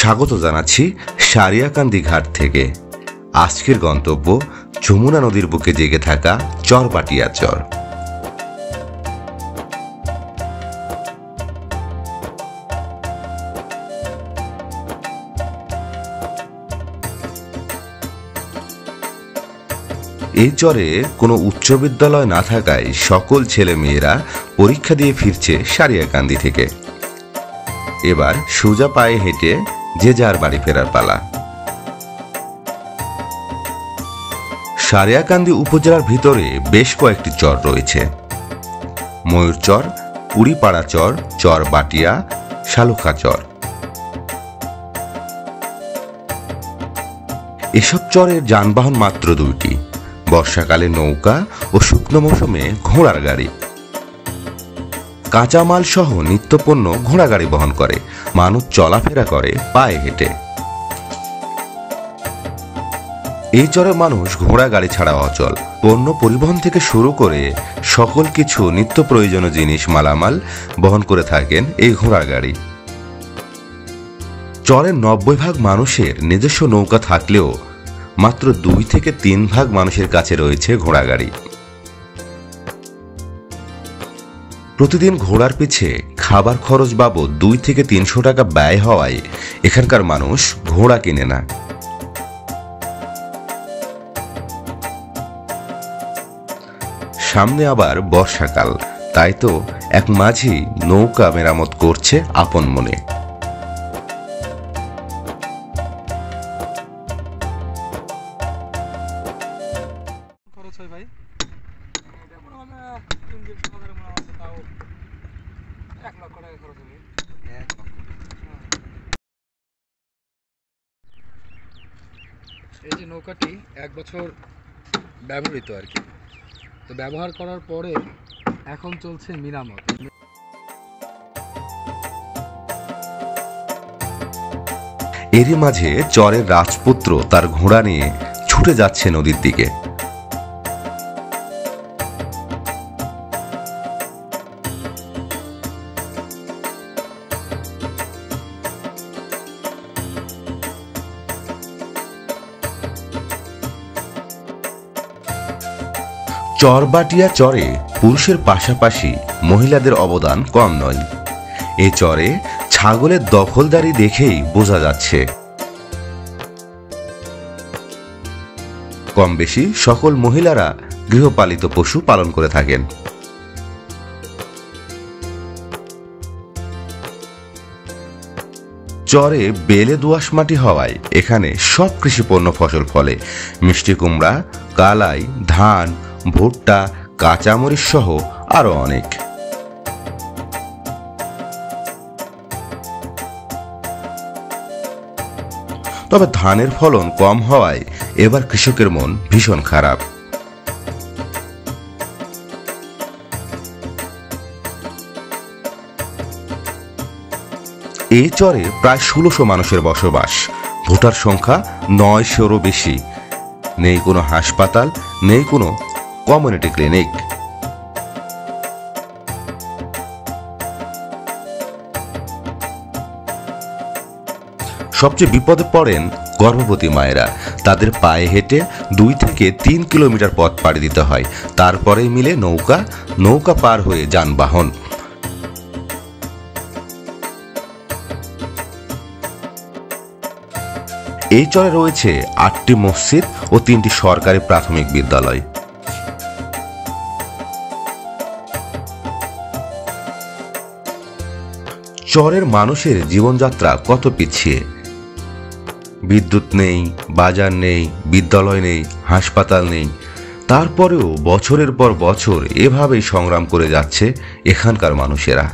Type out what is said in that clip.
স্বাগত জানাচ্ছি সারিয়াকান্দি ঘাট থেকে। আজকের গন্তব্য যমুনা নদীর বুকে জেগে থাকা চরবাটিয়া চর। এই চরে কোনো উচ্চ বিদ্যালয় না থাকায় সকল ছেলে মেয়েরা পরীক্ষা দিয়ে ফিরছে সারিয়াকান্দি থেকে। এবার সোজা পায়ে হেঁটে যে যার বাড়ি ফেরার পালা। সারিয়াকান্দি উপজেলার ভিতরে বেশ কয়েকটি চর রয়েছে: ময়ূরচর, উড়িপাড়া চর, চরবাটিয়া, শালুখা চর। এসব চরের যানবাহন মাত্র দুইটি, বর্ষাকালে নৌকা ও শুকনো মৌসুমে ঘোড়ার গাড়ি। কাঁচামাল সহ নিত্যপণ্য ঘোড়া গাড়ি বহন করে, মানুষ চলাফেরা করে পায়ে হেঁটে। এই চরে মানুষ ঘোড়া গাড়ি ছাড়া অচল। পণ্য পরিবহন থেকে শুরু করে সকল কিছু নিত্য প্রয়োজনীয় জিনিস মালামাল বহন করে থাকেন এই ঘোড়া গাড়ি। চরের 90% মানুষের নিজস্ব নৌকা থাকলেও মাত্র 2 থেকে 3 ভাগ মানুষের কাছে রয়েছে ঘোড়া গাড়ি। প্রতিদিন ঘোড়ার পিছে খাবার খরচ বাবদ 2 থেকে 300 টাকা ব্যয় হওয়ায় এখানকার মানুষ ঘোড়া কিনে না। সামনে আবার বর্ষাকাল, তাই তো এক মাঝি নৌকা মেরামত করছে আপন মনে। এই যে নৌকাটি 1 বছর ব্যবহৃত আর কি, তো ব্যবহার করার পরে এখন চলছে মেরামত। এরই মাঝে চরের রাজপুত্র তার ঘোড়া নিয়ে ছুটে যাচ্ছে নদীর দিকে। চরবাটিয়া চরে পুরুষের পাশাপাশি মহিলাদের অবদান কম নয়। এ চরে ছাগলের দখলদারি দেখেই বোঝা যাচ্ছে। কম বেশি সকল মহিলারা গৃহপালিত পশু পালন করে থাকেন। চরে বেলে দোআঁশ মাটি হওয়ায় এখানে সব কৃষিপণ্য ফসল ফলে। মিষ্টি কুমড়া, কালাই, ধান, ভুট্টা, কাঁচামরিচ সহ আরো অনেক। তবে ধানের ফলন কম হওয়ায় এবার কৃষকের মন ভীষণ খারাপ। এই চরে প্রায় 1600 মানুষের বসবাস। ভোটার সংখ্যা 900-এরও বেশি। নেই কোনো হাসপাতাল, নেই কোনো কমিউনিটি ক্লিনিক। সবচেয়ে বিপদে পড়েন গর্ভবতী মায়েরা। তাদের পায়ে হেঁটে 2 থেকে 3 কিলোমিটার পথ পাড়ি দিতে হয়। তারপরেই মিলে নৌকা পার হয়ে যানবাহন। এই চরে রয়েছে 8টি মসজিদ ও 3টি সরকারি প্রাথমিক বিদ্যালয়। চরের মানুষের জীবনযাত্রা কত পিছিয়ে। বিদ্যুৎ নেই, বাজার নেই, বিদ্যালয় নেই, হাসপাতাল নেই। তারপরেও বছরের পর বছর এভাবেই সংগ্রাম করে যাচ্ছে এখানকার মানুষেরা।